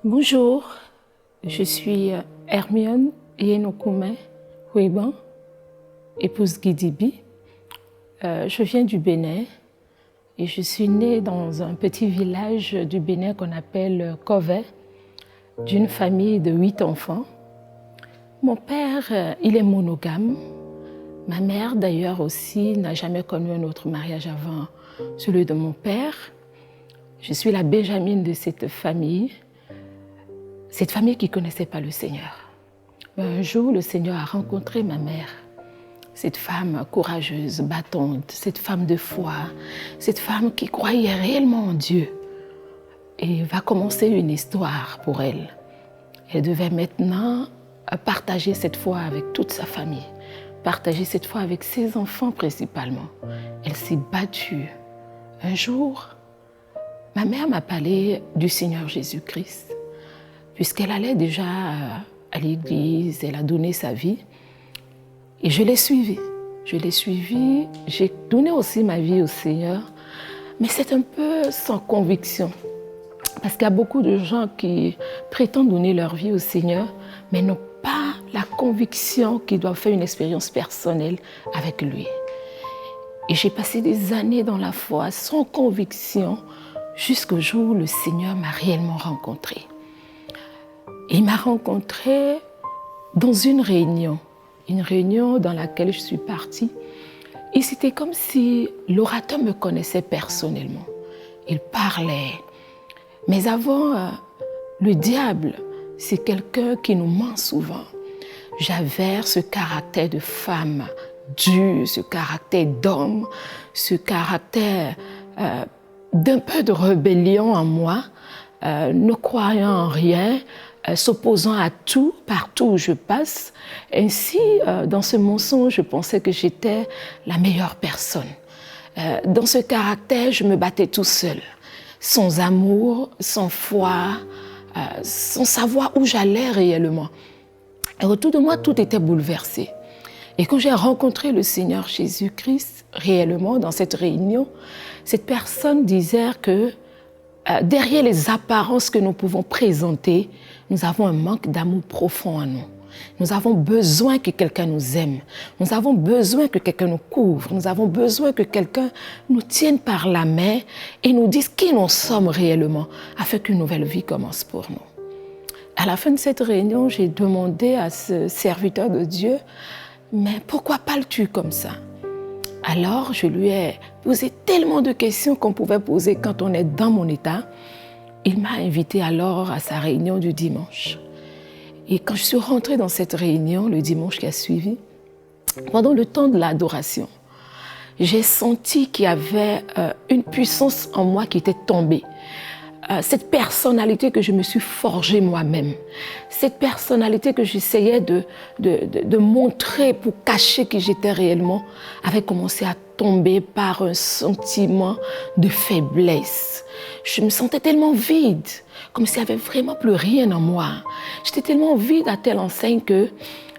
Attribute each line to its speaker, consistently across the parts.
Speaker 1: Bonjour, je suis Hermione Yenokoume Huiban, épouse Gidibi. Je viens du Bénin et je suis née dans un petit village du Bénin qu'on appelle Kovey, d'une famille de 8 enfants. Mon père, il est monogame. Ma mère, d'ailleurs, aussi, n'a jamais connu un autre mariage avant celui de mon père. Je suis la Benjamine de cette famille qui ne connaissait pas le Seigneur. Un jour, le Seigneur a rencontré ma mère, cette femme courageuse, battante, cette femme de foi, cette femme qui croyait réellement en Dieu. Et va commencer une histoire pour elle. Elle devait maintenant partager cette foi avec toute sa famille, partager cette foi avec ses enfants principalement. Elle s'est battue. Un jour, ma mère m'a parlé du Seigneur Jésus-Christ, puisqu'elle allait déjà à l'église, elle a donné sa vie. Et je l'ai suivie. J'ai donné aussi ma vie au Seigneur, mais c'est un peu sans conviction. Parce qu'il y a beaucoup de gens qui prétendent donner leur vie au Seigneur, mais n'ont pas la conviction qu'ils doivent faire une expérience personnelle avec lui. Et j'ai passé des années dans la foi sans conviction, jusqu'au jour où le Seigneur m'a réellement rencontrée. Il m'a rencontrée dans une réunion dans laquelle je suis partie. Et c'était comme si l'orateur me connaissait personnellement. Il parlait. Mais avant, le diable, c'est quelqu'un qui nous ment souvent. J'avais ce caractère de femme dur, ce caractère d'homme, ce caractère d'un peu de rébellion en moi, ne croyant en rien, s'opposant à tout, partout où je passe. Ainsi, dans ce mensonge, je pensais que j'étais la meilleure personne. Dans ce caractère, je me battais tout seul, sans amour, sans foi, sans savoir où j'allais réellement. Et autour de moi, tout était bouleversé. Et quand j'ai rencontré le Seigneur Jésus-Christ, réellement, dans cette réunion, cette personne disait que derrière les apparences que nous pouvons présenter, nous avons un manque d'amour profond en nous. Nous avons besoin que quelqu'un nous aime. Nous avons besoin que quelqu'un nous couvre. Nous avons besoin que quelqu'un nous tienne par la main et nous dise qui nous sommes réellement, afin qu'une nouvelle vie commence pour nous. À la fin de cette réunion, j'ai demandé à ce serviteur de Dieu, mais pourquoi parles-tu comme ça? Alors, je lui ai posé tellement de questions qu'on pouvait poser quand on est dans mon état. Il m'a invité alors à sa réunion du dimanche. Et quand je suis rentrée dans cette réunion, le dimanche qui a suivi, pendant le temps de l'adoration, j'ai senti qu'il y avait une puissance en moi qui était tombée. Cette personnalité que je me suis forgée moi-même, cette personnalité que j'essayais de montrer pour cacher qui j'étais réellement, avait commencé à tomber par un sentiment de faiblesse. Je me sentais tellement vide, comme s'il n'y avait vraiment plus rien en moi. J'étais tellement vide à telle enseigne que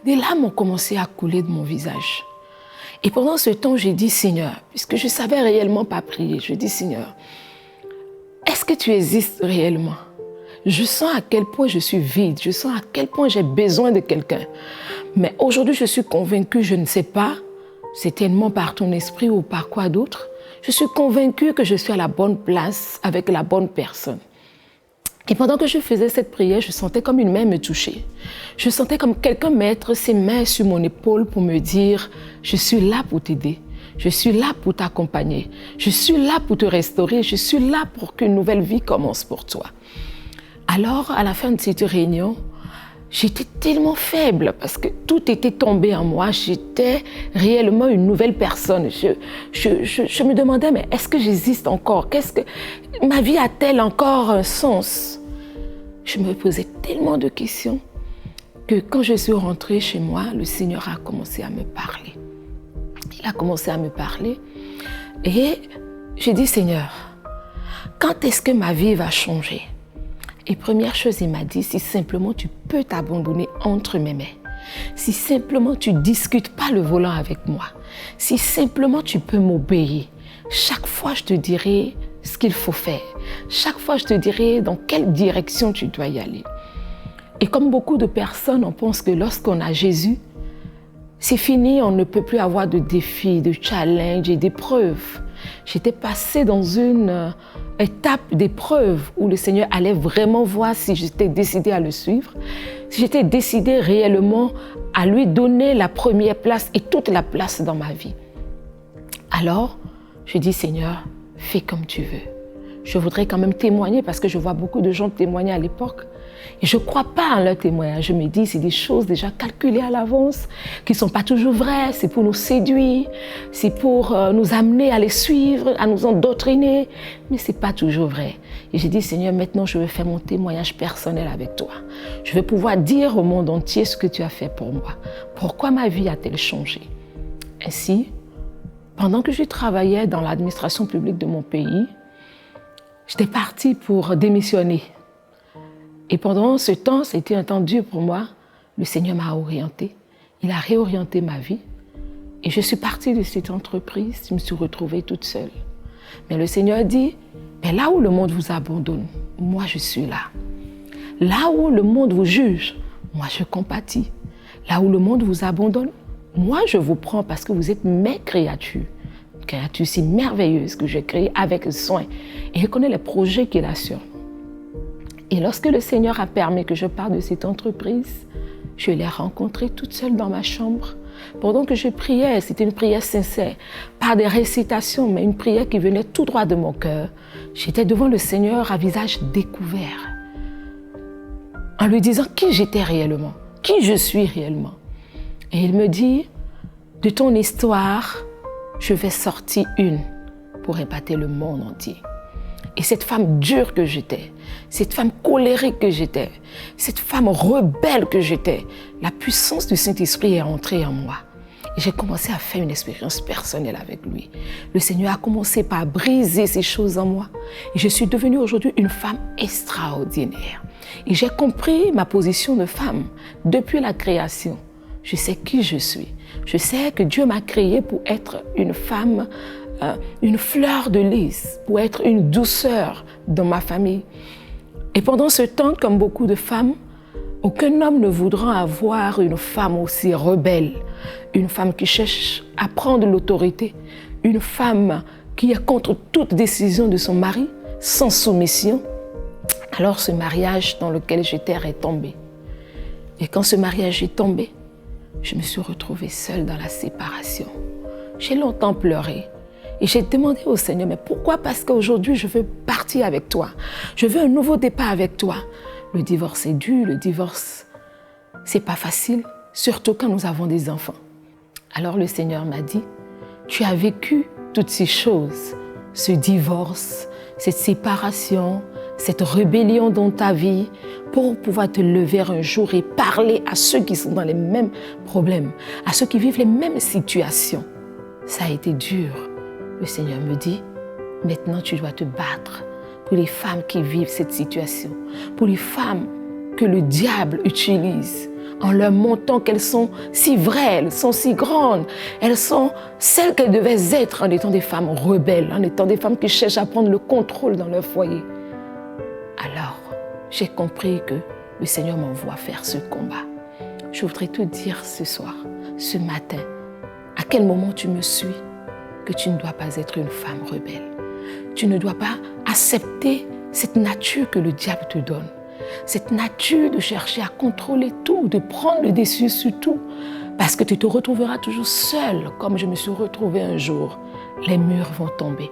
Speaker 1: des larmes ont commencé à couler de mon visage. Et pendant ce temps, j'ai dit, Seigneur, puisque je ne savais réellement pas prier, je dis, Seigneur, est-ce que tu existes réellement? Je sens à quel point je suis vide, je sens à quel point j'ai besoin de quelqu'un. Mais aujourd'hui, je suis convaincue, je ne sais pas, certainement par ton esprit ou par quoi d'autre, je suis convaincue que je suis à la bonne place avec la bonne personne. Et pendant que je faisais cette prière, je sentais comme une main me toucher. Je sentais comme quelqu'un mettre ses mains sur mon épaule pour me dire « Je suis là pour t'aider. Je suis là pour t'accompagner. Je suis là pour te restaurer. Je suis là pour qu'une nouvelle vie commence pour toi. » Alors, à la fin de cette réunion, j'étais tellement faible parce que tout était tombé en moi. J'étais réellement une nouvelle personne. Je me demandais, mais est-ce que j'existe encore? Ma vie a-t-elle encore un sens? Je me posais tellement de questions que quand je suis rentrée chez moi, le Seigneur a commencé à me parler. Il a commencé à me parler et j'ai dit, Seigneur, quand est-ce que ma vie va changer? Et première chose, il m'a dit, si simplement tu peux t'abandonner entre mes mains, si simplement tu ne discutes pas le volant avec moi, si simplement tu peux m'obéir, chaque fois je te dirai ce qu'il faut faire. Chaque fois, je te dirai dans quelle direction tu dois y aller. Et comme beaucoup de personnes, on pense que lorsqu'on a Jésus, c'est fini, on ne peut plus avoir de défis, de challenges et d'épreuves. J'étais passée dans une étape d'épreuve où le Seigneur allait vraiment voir si j'étais décidée à le suivre, si j'étais décidée réellement à lui donner la première place et toute la place dans ma vie. Alors, je dis, Seigneur, fais comme tu veux. Je voudrais quand même témoigner parce que je vois beaucoup de gens témoigner à l'époque. Et je ne crois pas en leur témoignage. Je me dis, c'est des choses déjà calculées à l'avance, qui ne sont pas toujours vraies. C'est pour nous séduire, c'est pour nous amener à les suivre, à nous endoctriner. Mais ce n'est pas toujours vrai. Et j'ai dit, Seigneur, maintenant je veux faire mon témoignage personnel avec toi. Je veux pouvoir dire au monde entier ce que tu as fait pour moi. Pourquoi ma vie a-t-elle changé? Ainsi, pendant que je travaillais dans l'administration publique de mon pays, j'étais partie pour démissionner. Et pendant ce temps, c'était un temps dur pour moi. Le Seigneur m'a orientée. Il a réorienté ma vie. Et je suis partie de cette entreprise. Je me suis retrouvée toute seule. Mais le Seigneur dit, là où le monde vous abandonne, moi je suis là. Là où le monde vous juge, moi je compatis. Là où le monde vous abandonne, moi je vous prends parce que vous êtes mes créatures. Créatures si merveilleuses que j'ai créées avec soin. Et je connais les projets qu'il a sur moi. Et lorsque le Seigneur a permis que je parte de cette entreprise, je l'ai rencontrée toute seule dans ma chambre. Pendant que je priais, c'était une prière sincère, pas des récitations, mais une prière qui venait tout droit de mon cœur. J'étais devant le Seigneur à visage découvert, en lui disant qui j'étais réellement, qui je suis réellement. Et il me dit, de ton histoire, je vais sortir une pour épater le monde entier. Et cette femme dure que j'étais, cette femme colérique que j'étais, cette femme rebelle que j'étais, la puissance du Saint-Esprit est entrée en moi. Et j'ai commencé à faire une expérience personnelle avec lui. Le Seigneur a commencé par briser ces choses en moi. Et je suis devenue aujourd'hui une femme extraordinaire. Et j'ai compris ma position de femme depuis la création. Je sais qui je suis. Je sais que Dieu m'a créée pour être une femme, une fleur de lys, pour être une douceur dans ma famille. Et pendant ce temps, comme beaucoup de femmes, aucun homme ne voudra avoir une femme aussi rebelle, une femme qui cherche à prendre l'autorité, une femme qui est contre toute décision de son mari, sans soumission. Alors ce mariage dans lequel j'étais est tombé. Et quand ce mariage est tombé, je me suis retrouvée seule dans la séparation. J'ai longtemps pleuré. Et j'ai demandé au Seigneur, mais pourquoi? Parce qu'aujourd'hui, je veux partir avec toi. Je veux un nouveau départ avec toi. Le divorce est dur, le divorce, c'est pas facile, surtout quand nous avons des enfants. Alors le Seigneur m'a dit, tu as vécu toutes ces choses, ce divorce, cette séparation, cette rébellion dans ta vie, pour pouvoir te lever un jour et parler à ceux qui sont dans les mêmes problèmes, à ceux qui vivent les mêmes situations. Ça a été dur. Le Seigneur me dit, maintenant tu dois te battre pour les femmes qui vivent cette situation, pour les femmes que le diable utilise en leur montrant qu'elles sont si vraies, elles sont si grandes, elles sont celles qu'elles devaient être en étant des femmes rebelles, en étant des femmes qui cherchent à prendre le contrôle dans leur foyer. Alors, j'ai compris que le Seigneur m'envoie faire ce combat. Je voudrais te dire ce soir, ce matin, à quel moment tu me suis, que tu ne dois pas être une femme rebelle. Tu ne dois pas accepter cette nature que le diable te donne. Cette nature de chercher à contrôler tout, de prendre le dessus sur tout. Parce que tu te retrouveras toujours seule, comme je me suis retrouvée un jour. Les murs vont tomber.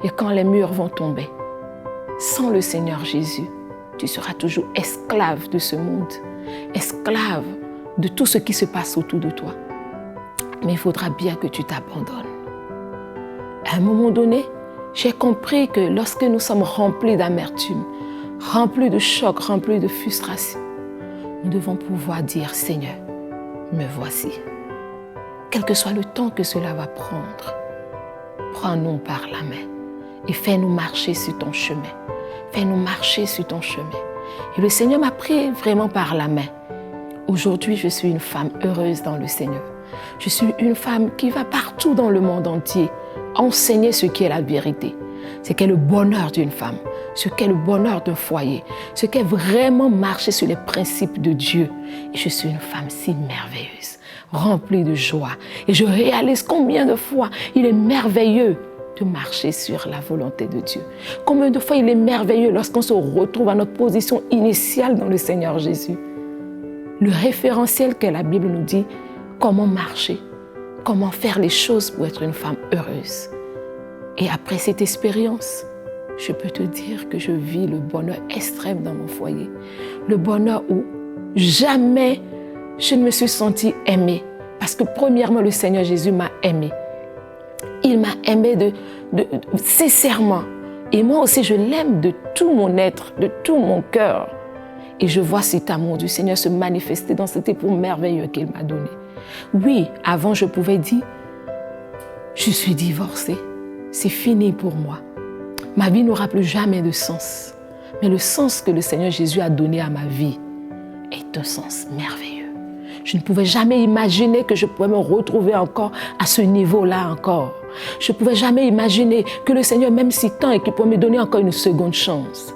Speaker 1: Et quand les murs vont tomber, sans le Seigneur Jésus, tu seras toujours esclave de ce monde, esclave de tout ce qui se passe autour de toi. Mais il faudra bien que tu t'abandonnes. À un moment donné, j'ai compris que lorsque nous sommes remplis d'amertume, remplis de choc, remplis de frustration, nous devons pouvoir dire, Seigneur, me voici. Quel que soit le temps que cela va prendre, prends-nous par la main et fais-nous marcher sur ton chemin. Fais-nous marcher sur ton chemin. Et le Seigneur m'a pris vraiment par la main. Aujourd'hui, je suis une femme heureuse dans le Seigneur. Je suis une femme qui va partout dans le monde entier enseigner ce qui est la vérité, ce qu'est le bonheur d'une femme, ce qu'est le bonheur d'un foyer, ce qu'est vraiment marcher sur les principes de Dieu. Et je suis une femme si merveilleuse, remplie de joie. Et je réalise combien de fois il est merveilleux de marcher sur la volonté de Dieu. Combien de fois il est merveilleux lorsqu'on se retrouve à notre position initiale dans le Seigneur Jésus. Le référentiel que la Bible nous dit, comment marcher, comment faire les choses pour être une femme heureuse. Et après cette expérience, je peux te dire que je vis le bonheur extrême dans mon foyer. Le bonheur où jamais je ne me suis sentie aimée. Parce que premièrement, le Seigneur Jésus m'a aimée. Il m'a aimée sincèrement. Et moi aussi, je l'aime de tout mon être, de tout mon cœur. Et je vois cet amour du Seigneur se manifester dans cet époux merveilleux qu'il m'a donné. Oui, avant, je pouvais dire, je suis divorcée. C'est fini pour moi. Ma vie n'aura plus jamais de sens. Mais le sens que le Seigneur Jésus a donné à ma vie est un sens merveilleux. Je ne pouvais jamais imaginer que je pouvais me retrouver encore à ce niveau-là encore. Je ne pouvais jamais imaginer que le Seigneur m'aime si tant et qu'il pourrait me donner encore une seconde chance.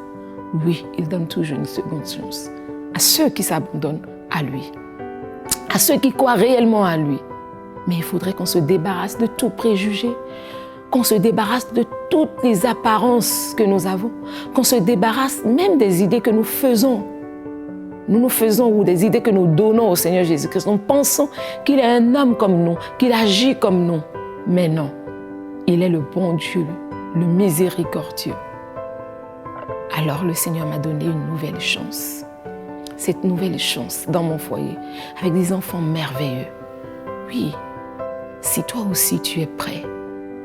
Speaker 1: Oui, il donne toujours une seconde chance à ceux qui s'abandonnent à lui, à ceux qui croient réellement à lui. Mais il faudrait qu'on se débarrasse de tout préjugé, qu'on se débarrasse de toutes les apparences que nous avons, qu'on se débarrasse même des idées que nous faisons. Nous faisons ou des idées que nous donnons au Seigneur Jésus-Christ. Nous pensons qu'il est un homme comme nous, qu'il agit comme nous. Mais non, il est le bon Dieu, le miséricordieux. Alors le Seigneur m'a donné une nouvelle chance. Cette nouvelle chance dans mon foyer, avec des enfants merveilleux. Oui, si toi aussi tu es prêt,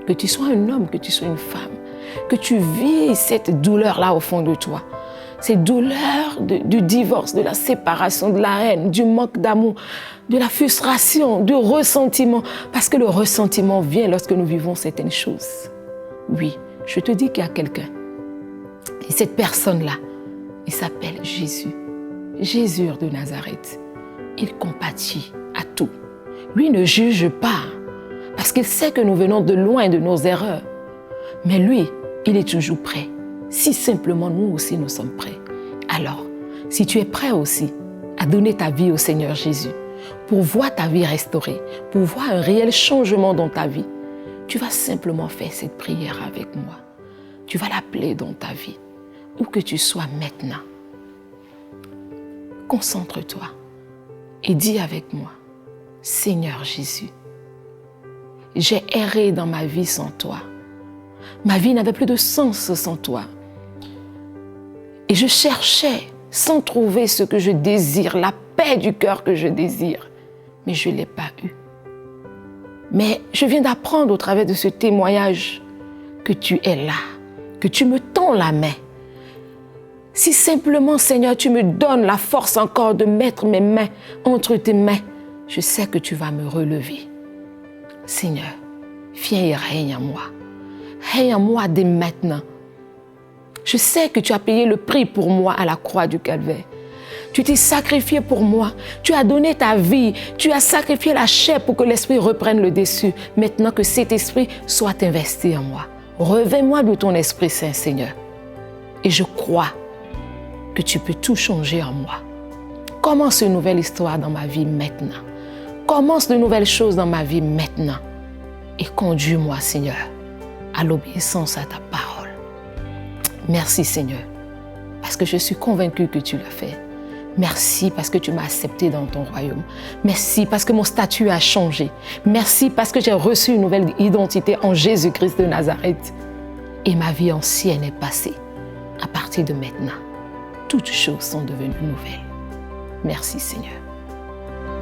Speaker 1: que tu sois un homme, que tu sois une femme, que tu vis cette douleur-là au fond de toi, cette douleur du divorce, de la séparation, de la haine, du manque d'amour, de la frustration, du ressentiment, parce que le ressentiment vient lorsque nous vivons certaines choses. Oui, je te dis qu'il y a quelqu'un, et cette personne-là, il s'appelle Jésus, Jésus de Nazareth. Il compatit à tout. Lui ne juge pas, parce qu'il sait que nous venons de loin de nos erreurs. Mais lui, il est toujours prêt. Si simplement nous aussi nous sommes prêts. Alors, si tu es prêt aussi à donner ta vie au Seigneur Jésus, pour voir ta vie restaurée, pour voir un réel changement dans ta vie, tu vas simplement faire cette prière avec moi. Tu vas l'appeler dans ta vie, où que tu sois maintenant. Concentre-toi et dis avec moi, Seigneur Jésus, j'ai erré dans ma vie sans toi. Ma vie n'avait plus de sens sans toi. Et je cherchais sans trouver ce que je désire, la paix du cœur que je désire. Mais je ne l'ai pas eue. Mais je viens d'apprendre au travers de ce témoignage que tu es là, que tu me tends la main. Si simplement, Seigneur, tu me donnes la force encore de mettre mes mains entre tes mains, je sais que tu vas me relever. Seigneur, viens et règne en moi. Règne en moi dès maintenant. Je sais que tu as payé le prix pour moi à la croix du Calvaire. Tu t'es sacrifié pour moi. Tu as donné ta vie. Tu as sacrifié la chair pour que l'esprit reprenne le dessus. Maintenant que cet esprit soit investi en moi. Revêt-moi de ton Esprit Saint, Seigneur. Et je crois que tu peux tout changer en moi. Commence une nouvelle histoire dans ma vie maintenant. Commence de nouvelles choses dans ma vie maintenant. Et conduis-moi, Seigneur, à l'obéissance à ta parole. Merci, Seigneur, parce que je suis convaincue que tu l'as fait. Merci parce que tu m'as accepté dans ton royaume. Merci parce que mon statut a changé. Merci parce que j'ai reçu une nouvelle identité en Jésus-Christ de Nazareth. Et ma vie ancienne est passée. À partir de maintenant, toutes choses sont devenues nouvelles. Merci, Seigneur.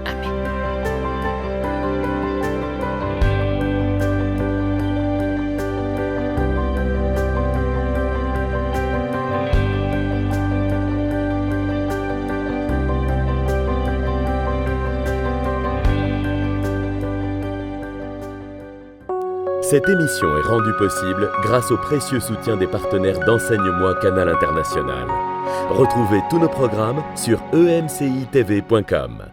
Speaker 1: Amen.
Speaker 2: Cette émission est rendue possible grâce au précieux soutien des partenaires d'Enseigne-moi Canal International. Retrouvez tous nos programmes sur emcitv.com.